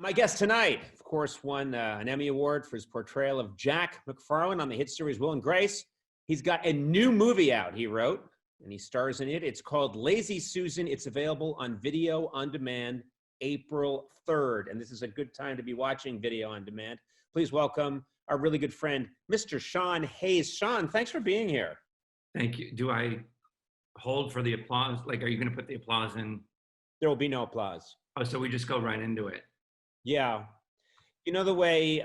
My guest tonight, of course, won an Emmy Award for his portrayal of Jack McFarlane on the hit series Will and Grace. He's got a new movie out, he wrote, and he stars in it. It's called Lazy Susan. It's available on video on demand April 3rd. And this is a good time to be watching video on demand. Please welcome our really good friend, Mr. Sean Hayes. Sean, thanks for being here. Thank you. Do I hold for the applause? Like, are you going to put the applause in? There will be no applause. Oh, so we just go right into it. Yeah. You know the way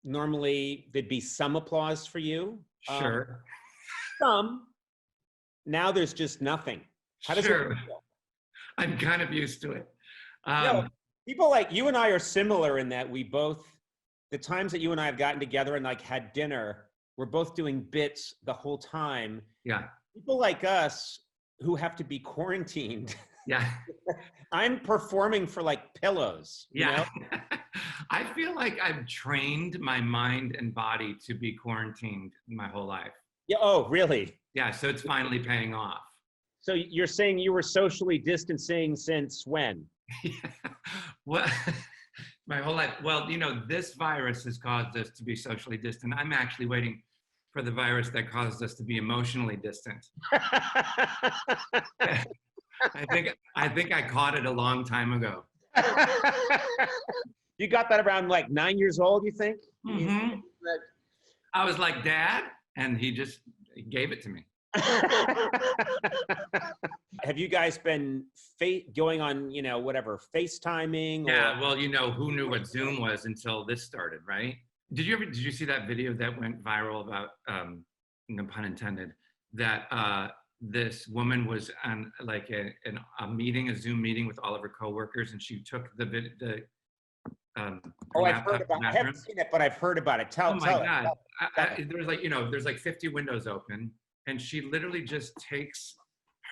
normally there'd be some applause for you? Sure. Some. Now there's just nothing. How does it feel? I'm kind of used to it. People like you and I are similar in that we both, the times that you and I have gotten together and like had dinner, we're both doing bits the whole time. Yeah. People like us who have to be quarantined. Yeah. I'm performing for like pillows. Yeah. You know? I feel like I've trained my mind and body to be quarantined my whole life. Yeah. Oh, really? Yeah. So it's finally paying off. So you're saying you were socially distancing since when? Yeah. Well, my whole life. Well, you know, this virus has caused us to be socially distant. I'm actually waiting for the virus that caused us to be emotionally distant. I think I caught it a long time ago. You got that around like 9 years old, you think? Mm-hmm. I was like, Dad, and he gave it to me. Have you guys been going on, you know, whatever, FaceTiming? Yeah, well, you know, who knew what Zoom was until this started, right? Did you see that video that went viral about, no pun intended, that this woman was on like a Zoom meeting with all of her coworkers, and she took I've heard about it. I haven't seen it, but I've heard about it. Tell my God. There's like, you know, there's like 50 windows open, and she literally just takes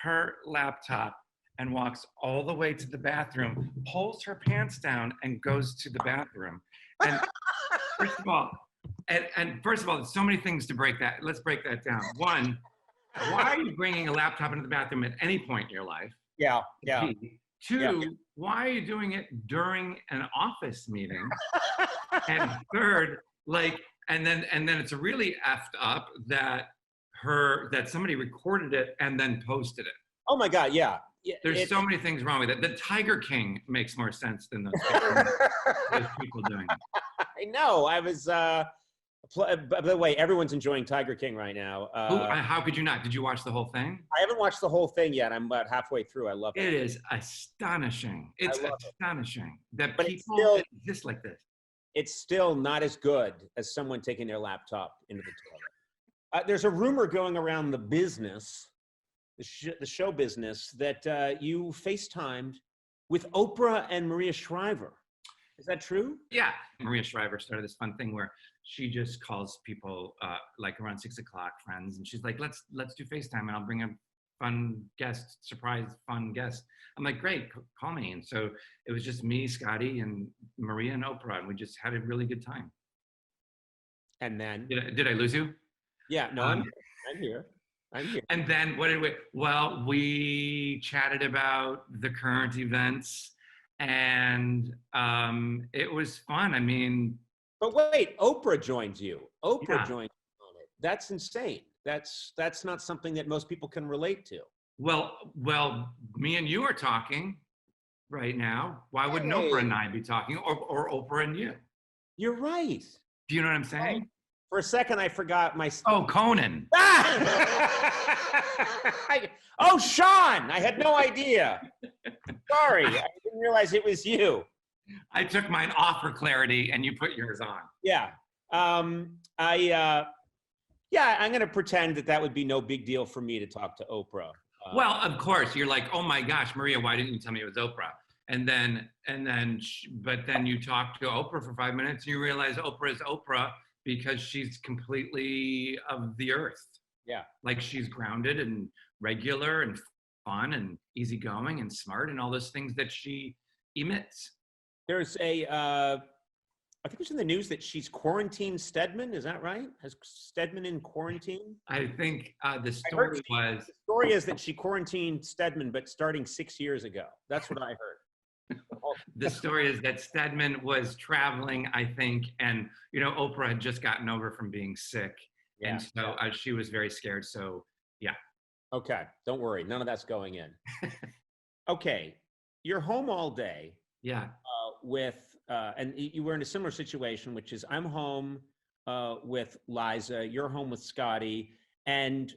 her laptop and walks all the way to the bathroom, pulls her pants down, and goes to the bathroom. And first of all, there's so many things to break that. Let's break that down. One, why are you bringing a laptop into the bathroom at any point in your life? Yeah. Two, why are you doing it during an office meeting? And third, and then it's really effed up that somebody recorded it and then posted it. Oh my God, yeah. There's so many things wrong with it. The Tiger King makes more sense than those people doing it. I know. I was. By the way, everyone's enjoying Tiger King right now. How could you not? Did you watch the whole thing? I haven't watched the whole thing yet. I'm about halfway through. I love it. It is astonishing. It's astonishing that but people exist like this. It's still not as good as someone taking their laptop into the toilet. There's a rumor going around the business, the show business, that you FaceTimed with Oprah and Maria Shriver. Is that true? Yeah. Maria Shriver started this fun thing where she just calls people like around 6 o'clock, friends, and she's like, let's do FaceTime, and I'll bring a fun guest, surprise fun guest. I'm like, great, call me. And so it was just me, Scotty, and Maria and Oprah, and we just had a really good time. And then did I lose you? Yeah, no, I'm here. And then what did we? Well, we chatted about the current events, and it was fun. I mean. But wait, Oprah joins you. Oprah joins you on it. That's insane. That's not something that most people can relate to. Well, me and you are talking right now. Why wouldn't Oprah and I be talking, or Oprah and you? You're right. Do you know what I'm saying? Right. For a second, I forgot my. Oh, Conan. Oh, Sean! I had no idea. Sorry, I didn't realize it was you. I took mine off for clarity, and you put yours on. Yeah. I'm going to pretend that would be no big deal for me to talk to Oprah. Well, of course, you're like, oh my gosh, Maria, why didn't you tell me it was Oprah? But then you talk to Oprah for 5 minutes, and you realize Oprah is Oprah because she's completely of the earth. Yeah. Like she's grounded and regular and fun and easygoing and smart and all those things that she emits. There's I think it was in the news that she's quarantined Stedman. Is that right? Has Stedman in quarantine? I think the story was... The story is that she quarantined Stedman, but starting 6 years ago. That's what I heard. the story is that Stedman was traveling, I think, and Oprah had just gotten over from being sick, and so she was very scared. So yeah. Okay, don't worry, none of that's going in. Okay, you're home all day. Yeah. And you were in a similar situation, which is I'm home with Liza, you're home with Scotty, and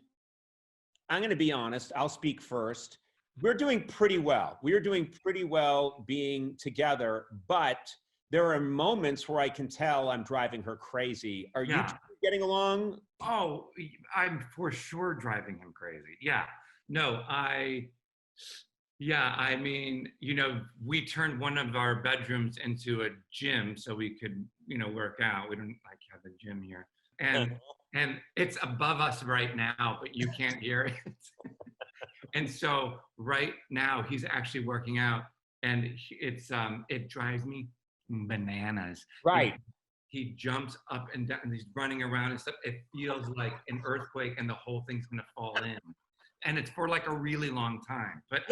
I'm going to be honest, I'll speak first. We're doing pretty well. We are doing pretty well being together, but there are moments where I can tell I'm driving her crazy. Are you getting along? Oh, I'm for sure driving him crazy. Yeah. No, I mean, we turned one of our bedrooms into a gym so we could, work out. We don't have a gym here. And it's above us right now, but you can't hear it. And so right now he's actually working out, and it drives me bananas. Right. He jumps up and down and he's running around and stuff. It feels like an earthquake and the whole thing's gonna fall in. And it's for like a really long time. But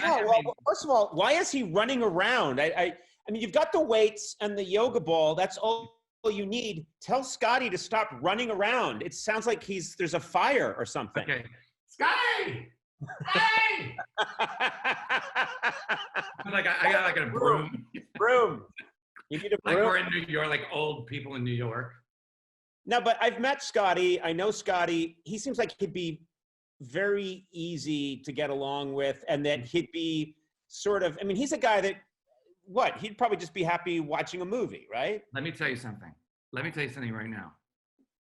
first of all, why is he running around? I mean, you've got the weights and the yoga ball. That's all you need. Tell Scotty to stop running around. It sounds like there's a fire or something. Okay. Scotty! Hey! I got like a broom. Broom. You need a broom. Like we're in New York, like old people in New York. No, but I've met Scotty. I know Scotty. He seems like he'd be very easy to get along with, and that he'd be sort of, I mean, he's a guy that, he'd probably just be happy watching a movie, right? Let me tell you something. Right now.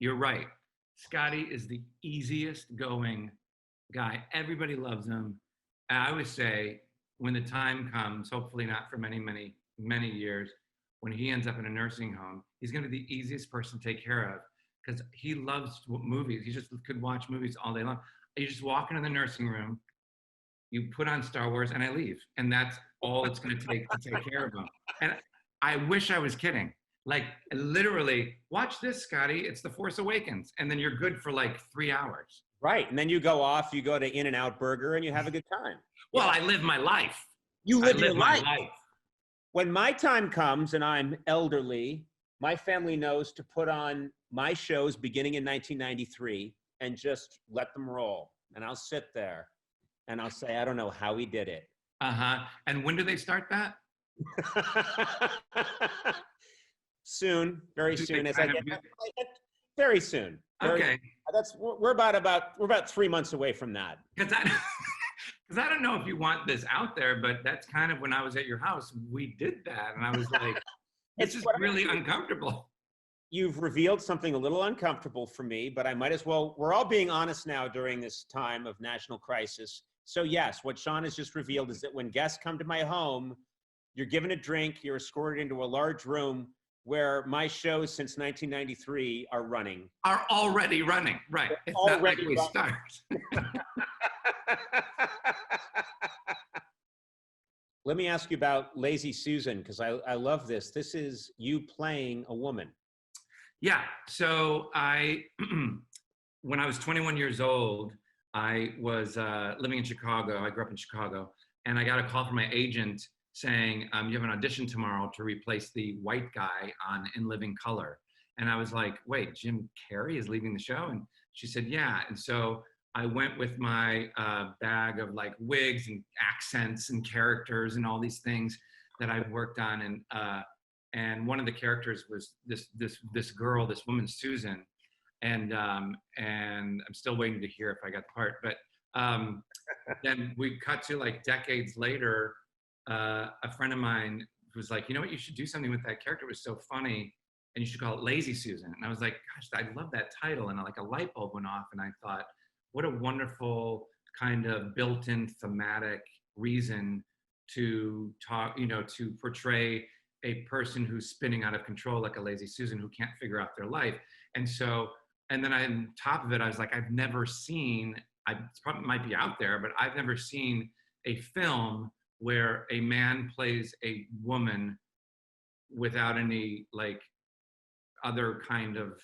You're right. Scotty is the easiest going guy. Everybody loves him. And I always say, when the time comes, hopefully not for many, many, many years, when he ends up in a nursing home, he's going to be the easiest person to take care of because he loves movies. He just could watch movies all day long. You just walk into the nursing room, you put on Star Wars, and I leave. And that's all it's going to take care of him. And I wish I was kidding. Like, literally, watch this, Scotty. It's The Force Awakens. And then you're good for like 3 hours. Right. And then you go off, you go to In-N-Out Burger, and you have a good time. Well, I live my life. You live your life. When my time comes and I'm elderly, my family knows to put on my shows beginning in 1993 and just let them roll. And I'll sit there and I'll say, I don't know how he did it. And when do they start that? Soon, very soon. Very soon. Okay. We're about 3 months away from that. Because I don't know if you want this out there, but that's kind of when I was at your house, we did that. And I was like, this is really uncomfortable. You've revealed something a little uncomfortable for me, but I might as well, we're all being honest now during this time of national crisis. So yes, what Sean has just revealed is that when guests come to my home, you're given a drink, you're escorted into a large room where my shows since 1993 are already running, right. It's not like we start. Let me ask you about Lazy Susan, because I love this. This is you playing a woman. Yeah, so when I was 21 years old, I was living in Chicago. I grew up in Chicago, and I got a call from my agent saying, you have an audition tomorrow to replace the white guy on In Living Color. And I was like, wait, Jim Carrey is leaving the show? And she said, yeah. And so I went with my bag of like wigs and accents and characters and all these things that I've worked on. And one of the characters was this girl, this woman, Susan. And I'm still waiting to hear if I got the part. But then we cut to like decades later, a friend of mine was like, you know what, you should do something with that character. It was so funny. And you should call it Lazy Susan. And I was like, gosh, I love that title. And like a light bulb went off. And I thought, what a wonderful kind of built-in thematic reason to talk, to portray a person who's spinning out of control like a lazy Susan who can't figure out their life. And so, and then on top of it, I was like, I've never seen, it probably might be out there, but I've never seen a film where a man plays a woman without any like other kind of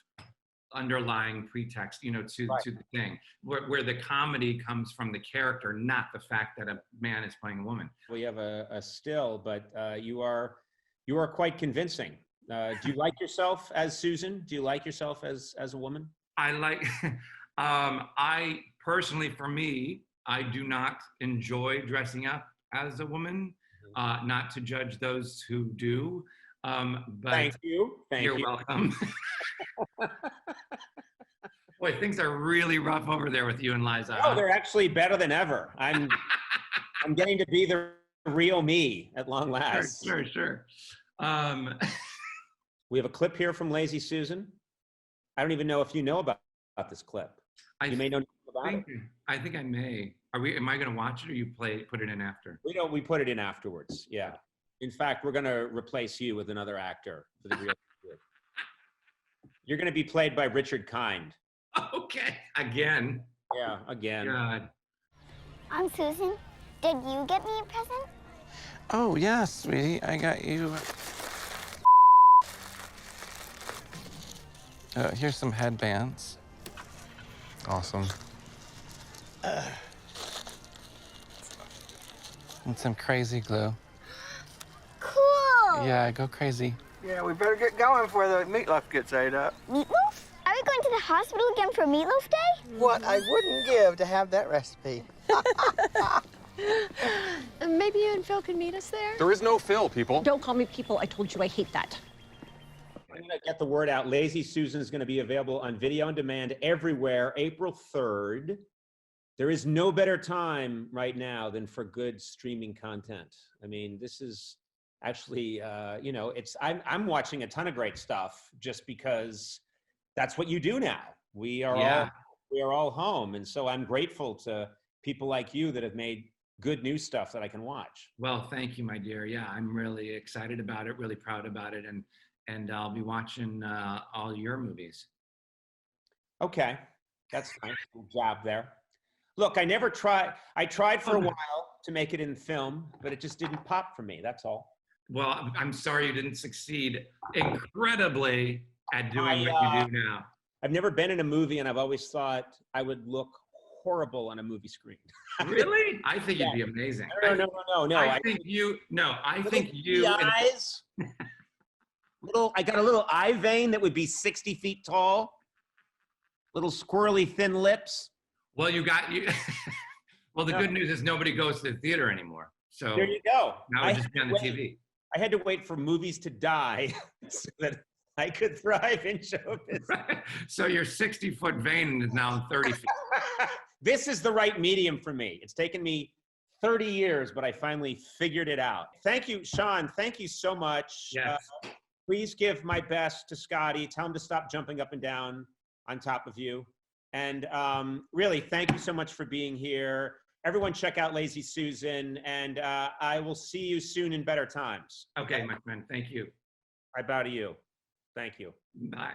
underlying pretext, to the thing, where the comedy comes from the character, not the fact that a man is playing a woman. We have a still, but you are You are quite convincing. Do you like yourself as Susan? Do you like yourself as a woman? I like, I personally, for me, I do not enjoy dressing up as a woman, not to judge those who do. But Thank you. You're welcome. Boy, things are really rough over there with you and Liza. Oh, they're actually better than ever. I'm getting to be the real me at long last. Sure. We have a clip here from Lazy Susan. I don't even know if you know about this clip. You may know about it. I think I may. Am I going to watch it, or you put it in after? We put it in afterwards. Yeah. In fact, we're going to replace you with another actor for the real. You're going to be played by Richard Kind. Okay. Again. Yeah, again. God. I'm Susan. Did you get me a present? Oh, yeah, sweetie. I got you. Here's some headbands. Awesome. And some crazy glue. Cool. Yeah, go crazy. Yeah, we better get going before the meatloaf gets ate up. Meatloaf? Are we going to the hospital again for Meatloaf Day? What I wouldn't give to have that recipe. Maybe you and Phil could meet us there? There is no Phil, people. Don't call me people. I told you I hate that. I'm going to get the word out. Lazy Susan is going to be available on video on demand everywhere April 3rd. There is no better time right now than for good streaming content. I mean, this is actually, I'm watching a ton of great stuff just because that's what you do now. We are all home. And so I'm grateful to people like you that have made good new stuff that I can watch. Well, thank you, my dear. Yeah, I'm really excited about it, really proud about it. And I'll be watching all your movies. Okay, that's nice. Good job there. Look, I tried for a while to make it in film, but it just didn't pop for me. That's all. Well, I'm sorry you didn't succeed incredibly at doing what you do now. I've never been in a movie, and I've always thought I would look horrible on a movie screen. Really? I think you'd be amazing. No. I think you. Eyes. I got a little eye vein that would be 60 feet tall. Little squirrely thin lips. Well, Well, the good news is nobody goes to the theater anymore. So there you go. Now it's just be on the TV. I had to wait for movies to die so that I could thrive in showbiz. Right. So your 60-foot vein is now 30 feet. This is the right medium for me. It's taken me 30 years, but I finally figured it out. Thank you, Sean. Thank you so much. Yes. Please give my best to Scotty. Tell him to stop jumping up and down on top of you. And really, thank you so much for being here. Everyone check out Lazy Susan, and I will see you soon in better times. Okay, my friend. Thank you. I bow to you. Thank you. Bye.